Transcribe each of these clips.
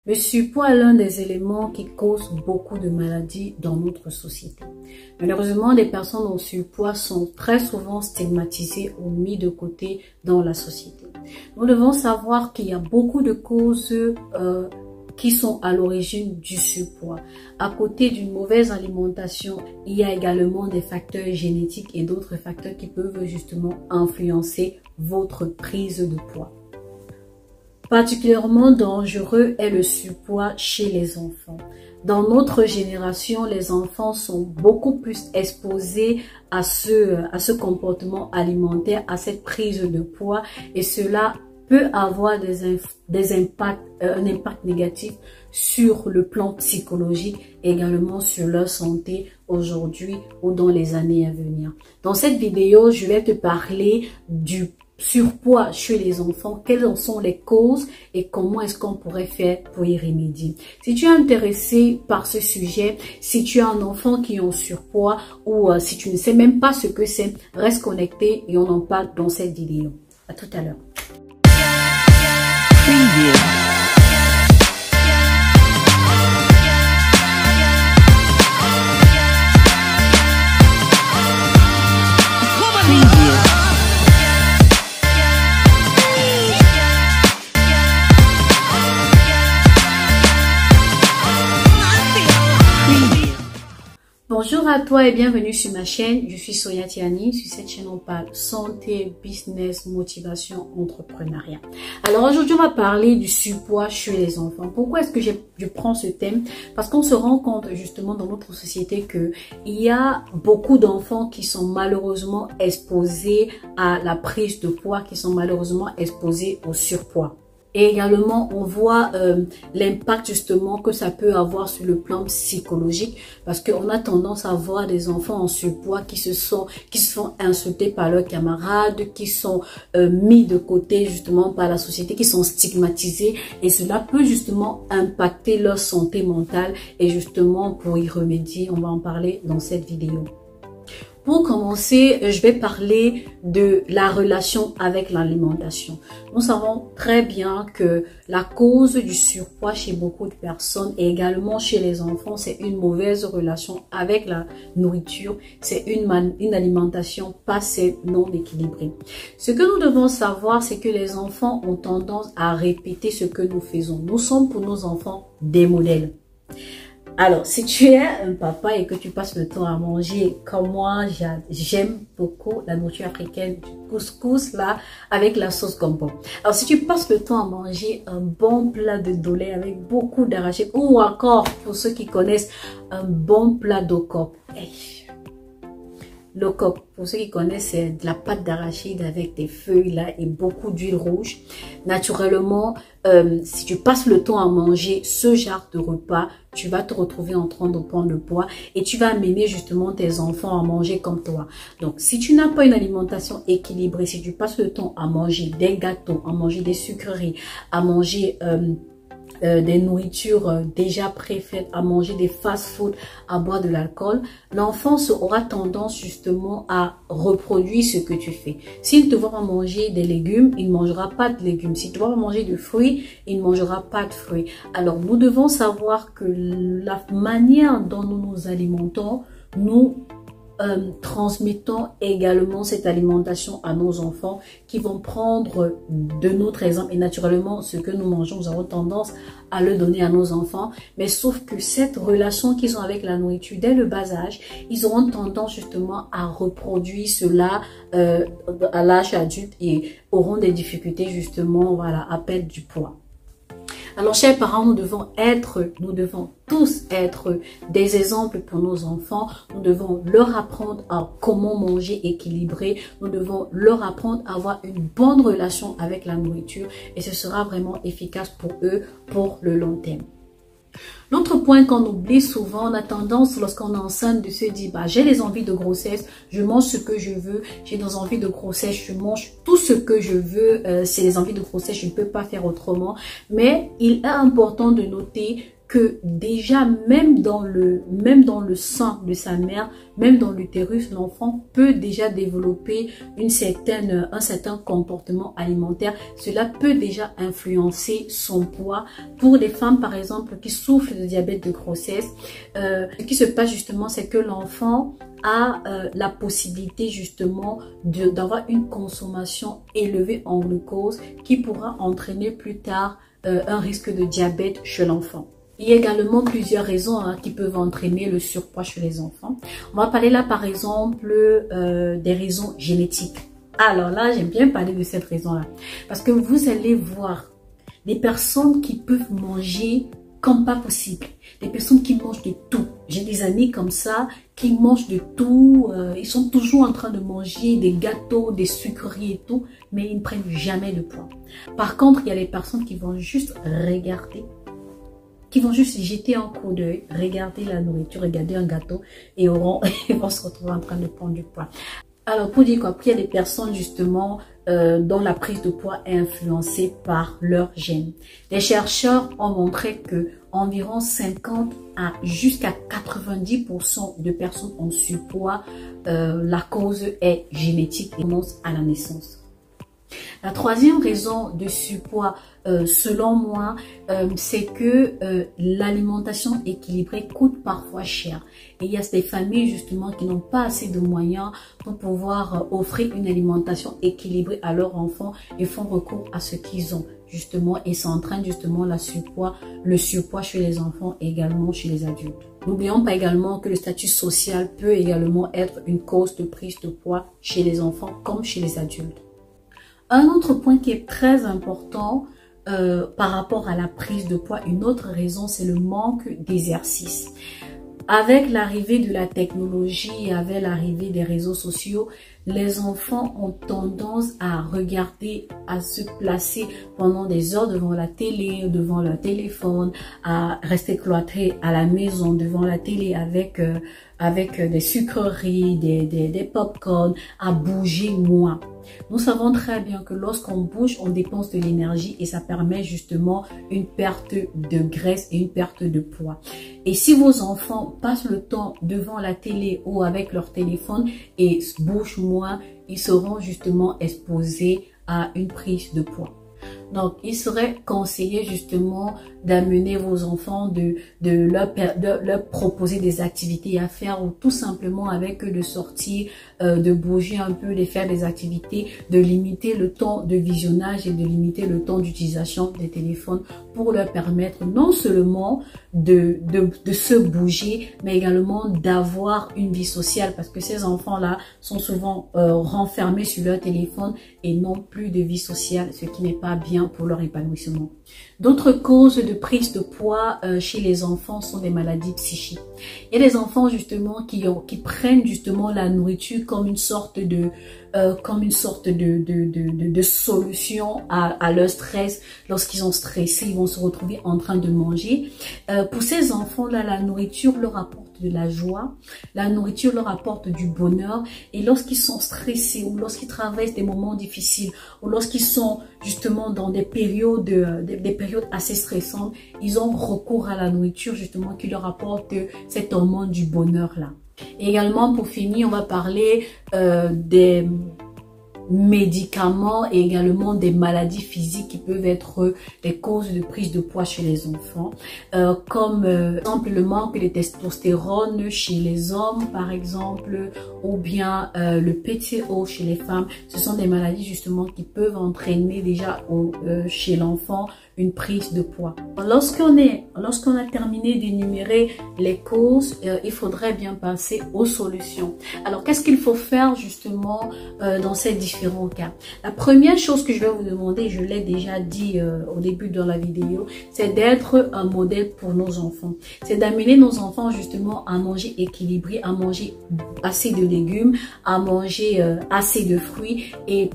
Le surpoids est l'un des éléments qui cause beaucoup de maladies dans notre société. Malheureusement, les personnes en surpoids sont très souvent stigmatisées ou mises de côté dans la société. Nous devons savoir qu'il y a beaucoup de causes qui sont à l'origine du surpoids. À côté d'une mauvaise alimentation, il y a également des facteurs génétiques et d'autres facteurs qui peuvent justement influencer votre prise de poids. Particulièrement dangereux est le surpoids chez les enfants. Dans notre génération, les enfants sont beaucoup plus exposés à ce comportement alimentaire, à cette prise de poids, et cela peut avoir un impact négatif sur le plan psychologique et également sur leur santé aujourd'hui ou dans les années à venir. Dans cette vidéo, je vais te parler du surpoids chez les enfants, quelles en sont les causes et comment est-ce qu'on pourrait faire pour y remédier. Si tu es intéressé par ce sujet, si tu as un enfant qui est en surpoids ou si tu ne sais même pas ce que c'est, reste connecté et on en parle dans cette vidéo. À tout à l'heure. Bonjour à toi et bienvenue sur ma chaîne. Je suis Sonia Tiani. Sur cette chaîne, on parle santé, business, motivation, entrepreneuriat. Alors aujourd'hui, on va parler du surpoids chez les enfants. Pourquoi est-ce que je prends ce thème? Parce qu'on se rend compte justement dans notre société que il y a beaucoup d'enfants qui sont malheureusement exposés à la prise de poids, qui sont malheureusement exposés au surpoids. Et également, on voit l'impact justement que ça peut avoir sur le plan psychologique, parce qu'on a tendance à voir des enfants en surpoids qui se font insulter par leurs camarades, qui sont mis de côté justement par la société, qui sont stigmatisés, et cela peut justement impacter leur santé mentale. Et justement, pour y remédier, on va en parler dans cette vidéo. Pour commencer, je vais parler de la relation avec l'alimentation. Nous savons très bien que la cause du surpoids chez beaucoup de personnes et également chez les enfants, c'est une mauvaise relation avec la nourriture. C'est une alimentation pas saine, non équilibrée. Ce que nous devons savoir, c'est que les enfants ont tendance à répéter ce que nous faisons. Nous sommes pour nos enfants des modèles. Alors, si tu es un papa et que tu passes le temps à manger, comme moi, j'aime beaucoup la nourriture africaine, du couscous là, avec la sauce gombo. Alors, si tu passes le temps à manger un bon plat de dolé avec beaucoup d'arachide, ou encore, pour ceux qui connaissent, un bon plat d'okop. Le coq, pour ceux qui connaissent, c'est de la pâte d'arachide avec des feuilles là et beaucoup d'huile rouge. Naturellement, si tu passes le temps à manger ce genre de repas, tu vas te retrouver en train de prendre le poids et tu vas amener justement tes enfants à manger comme toi. Donc, si tu n'as pas une alimentation équilibrée, si tu passes le temps à manger des gâteaux, à manger des sucreries, à manger des nourritures déjà préfaites, à manger des fast-food, à boire de l'alcool, l'enfant aura tendance justement à reproduire ce que tu fais. S'il te voit manger des légumes, il ne mangera pas de légumes. Si tu vas manger de fruits, il ne mangera pas de fruits. Alors, nous devons savoir que la manière dont nous nous alimentons, nous transmettons également cette alimentation à nos enfants qui vont prendre de notre exemple et naturellement ce que nous mangeons, nous avons tendance à le donner à nos enfants, mais sauf que cette relation qu'ils ont avec la nourriture dès le bas âge, ils auront tendance justement à reproduire cela à l'âge adulte et auront des difficultés justement voilà, à perdre du poids. Alors, chers parents, nous devons tous être des exemples pour nos enfants. Nous devons leur apprendre à comment manger équilibré. Nous devons leur apprendre à avoir une bonne relation avec la nourriture et ce sera vraiment efficace pour eux pour le long terme. L'autre point qu'on oublie souvent, on a tendance lorsqu'on est enceinte de se dire bah, j'ai les envies de grossesse, je mange ce que je veux, j'ai des envies de grossesse, je mange tout ce que je veux, c'est les envies de grossesse, je ne peux pas faire autrement. Mais il est important de noter que déjà même dans le sein de sa mère, même dans l'utérus, l'enfant peut déjà développer un certain comportement alimentaire. Cela peut déjà influencer son poids. Pour les femmes par exemple qui souffrent de diabète de grossesse, ce qui se passe justement, c'est que l'enfant a la possibilité justement d'avoir une consommation élevée en glucose qui pourra entraîner plus tard un risque de diabète chez l'enfant. Il y a également plusieurs raisons qui peuvent entraîner le surpoids chez les enfants. On va parler là par exemple des raisons génétiques. Alors là, j'aime bien parler de cette raison-là. Parce que vous allez voir des personnes qui peuvent manger comme pas possible. Des personnes qui mangent de tout. J'ai des amis comme ça qui mangent de tout. Ils sont toujours en train de manger des gâteaux, des sucreries et tout. Mais ils ne prennent jamais de poids. Par contre, il y a des personnes qui vont juste regarder, qui vont juste jeter un coup d'œil, regarder la nourriture, regarder un gâteau et ils vont se retrouver en train de prendre du poids. Alors pour dire quoi, il y a des personnes justement dont la prise de poids est influencée par leurs gènes. Les chercheurs ont montré que environ 50 à jusqu'à 90% de personnes en surpoids, la cause est génétique et commence à la naissance. La troisième raison de surpoids, selon moi, c'est que l'alimentation équilibrée coûte parfois cher. Et il y a des familles justement qui n'ont pas assez de moyens pour pouvoir offrir une alimentation équilibrée à leurs enfants et font recours à ce qu'ils ont justement et ça entraîne justement le surpoids chez les enfants et également chez les adultes. N'oublions pas également que le statut social peut également être une cause de prise de poids chez les enfants comme chez les adultes. Un autre point qui est très important par rapport à la prise de poids, une autre raison, c'est le manque d'exercice. Avec l'arrivée de la technologie, avec l'arrivée des réseaux sociaux, les enfants ont tendance à regarder, à se placer pendant des heures devant la télé, devant leur téléphone, à rester cloîtrés à la maison devant la télé avec des sucreries, des pop-corn, à bouger moins. Nous savons très bien que lorsqu'on bouge, on dépense de l'énergie et ça permet justement une perte de graisse et une perte de poids. Et si vos enfants passent le temps devant la télé ou avec leur téléphone et bougent moins, ils seront justement exposés à une prise de poids. Donc, il serait conseillé justement d'amener vos enfants, de leur proposer des activités à faire ou tout simplement avec eux de sortir, de bouger un peu, de faire des activités, de limiter le temps de visionnage et de limiter le temps d'utilisation des téléphones pour leur permettre non seulement de se bouger, mais également d'avoir une vie sociale parce que ces enfants-là sont souvent renfermés sur leur téléphone et n'ont plus de vie sociale, ce qui n'est pas bien pour leur épanouissement. D'autres causes de prise de poids chez les enfants sont des maladies psychiques. Il y a des enfants justement qui prennent justement la nourriture comme une sorte de solution à leur stress. Lorsqu'ils sont stressés, ils vont se retrouver en train de manger. Pour ces enfants-là, la nourriture leur apporte de la joie, la nourriture leur apporte du bonheur et lorsqu'ils sont stressés ou lorsqu'ils traversent des moments difficiles ou lorsqu'ils sont justement dans des périodes assez stressantes, ils ont recours à la nourriture justement qui leur apporte cette hormone du bonheur là. Et également pour finir, on va parler des médicaments et également des maladies physiques qui peuvent être des causes de prise de poids chez les enfants, comme par exemple le manque de testostérone chez les hommes par exemple, ou bien le PCO chez les femmes. Ce sont des maladies justement qui peuvent entraîner déjà chez l'enfant une prise de poids. Lorsqu'on a terminé d'énumérer les causes, il faudrait bien passer aux solutions. Alors, qu'est-ce qu'il faut faire justement dans ces différents cas? La première chose que je vais vous demander, je l'ai déjà dit au début de la vidéo, c'est d'être un modèle pour nos enfants. C'est d'amener nos enfants justement à manger équilibré, à manger assez de légumes, à manger assez de fruits et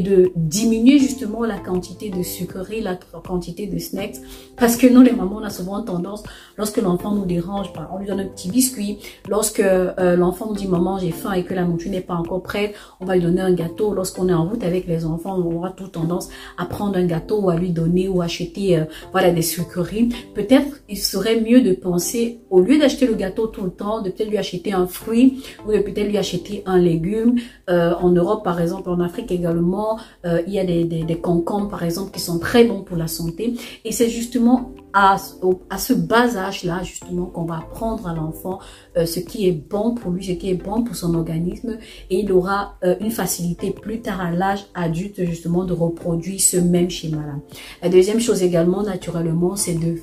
de diminuer justement la quantité de sucreries, la quantité quantité de snacks. Parce que nous, les mamans, on a souvent tendance, lorsque l'enfant nous dérange, on lui donne un petit biscuit. Lorsque l'enfant nous dit, maman, j'ai faim et que la nourriture n'est pas encore prête, on va lui donner un gâteau. Lorsqu'on est en route avec les enfants, on aura toute tendance à prendre un gâteau ou à lui donner ou acheter voilà, des sucreries. Peut-être il serait mieux de penser, au lieu d'acheter le gâteau tout le temps, de peut-être lui acheter un fruit ou de peut-être lui acheter un légume. En Europe, par exemple, en Afrique également, il y a des concombres, par exemple, qui sont très bons pour la santé. Et c'est justement à ce bas âge-là, justement, qu'on va apprendre à l'enfant ce qui est bon pour lui, ce qui est bon pour son organisme. Et il aura une facilité plus tard à l'âge adulte, justement, de reproduire ce même schéma-là. La deuxième chose également, naturellement, c'est de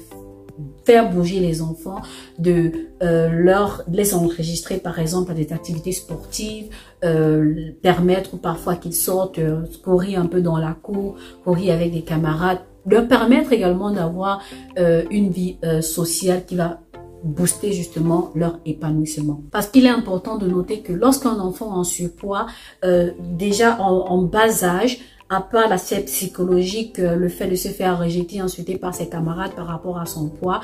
faire bouger les enfants, de les enregistrer par exemple à des activités sportives, permettre parfois qu'ils sortent, courir un peu dans la cour, courir avec des camarades, leur permettre également d'avoir une vie sociale qui va booster justement leur épanouissement. Parce qu'il est important de noter que lorsqu'un enfant en surpoids, déjà en bas âge, à part l'aspect psychologique, le fait de se faire rejeter, insulter par ses camarades par rapport à son poids,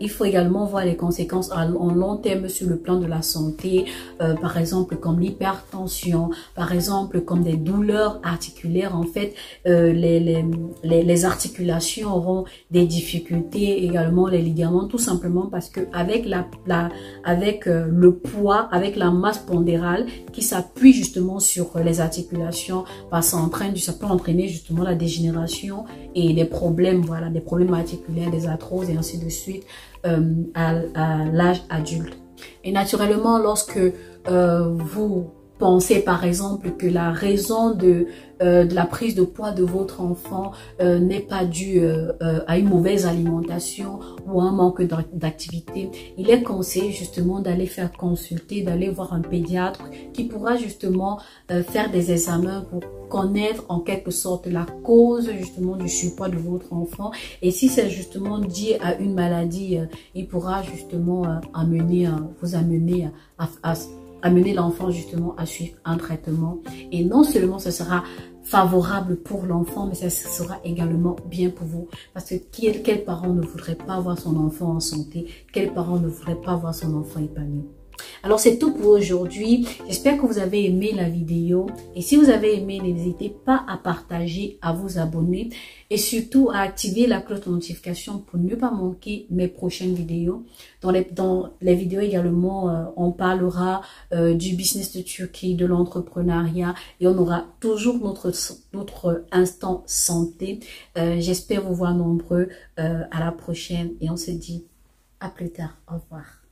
il faut également voir les conséquences en long terme sur le plan de la santé, par exemple comme l'hypertension, par exemple comme des douleurs articulaires. En fait, les articulations auront des difficultés, également les ligaments, tout simplement parce que avec le poids, avec la masse pondérale qui s'appuie justement sur les articulations, ça peut entraîner justement la dégénération et des problèmes, voilà, des problèmes articulaires, des arthroses et ainsi de suite à l'âge adulte. Et naturellement, lorsque vous pensez par exemple que la raison de la prise de poids de votre enfant n'est pas due à une mauvaise alimentation ou à un manque d'activité, il est conseillé justement d'aller faire consulter, d'aller voir un pédiatre qui pourra justement faire des examens pour connaître en quelque sorte la cause justement du surpoids de votre enfant. Et si c'est justement dû à une maladie, il pourra justement vous amener à amener l'enfant justement à suivre un traitement. Et non seulement ce sera favorable pour l'enfant, mais ça sera également bien pour vous. Parce que quel parent ne voudrait pas voir son enfant en santé? Quel parent ne voudrait pas voir son enfant épanoui? Alors c'est tout pour aujourd'hui. J'espère que vous avez aimé la vidéo. Et si vous avez aimé, n'hésitez pas à partager, à vous abonner et surtout à activer la cloche de notification pour ne pas manquer mes prochaines vidéos. Dans les vidéos également, on parlera du business de Turquie, de l'entrepreneuriat et on aura toujours notre instant santé. J'espère vous voir nombreux à la prochaine et on se dit à plus tard. Au revoir.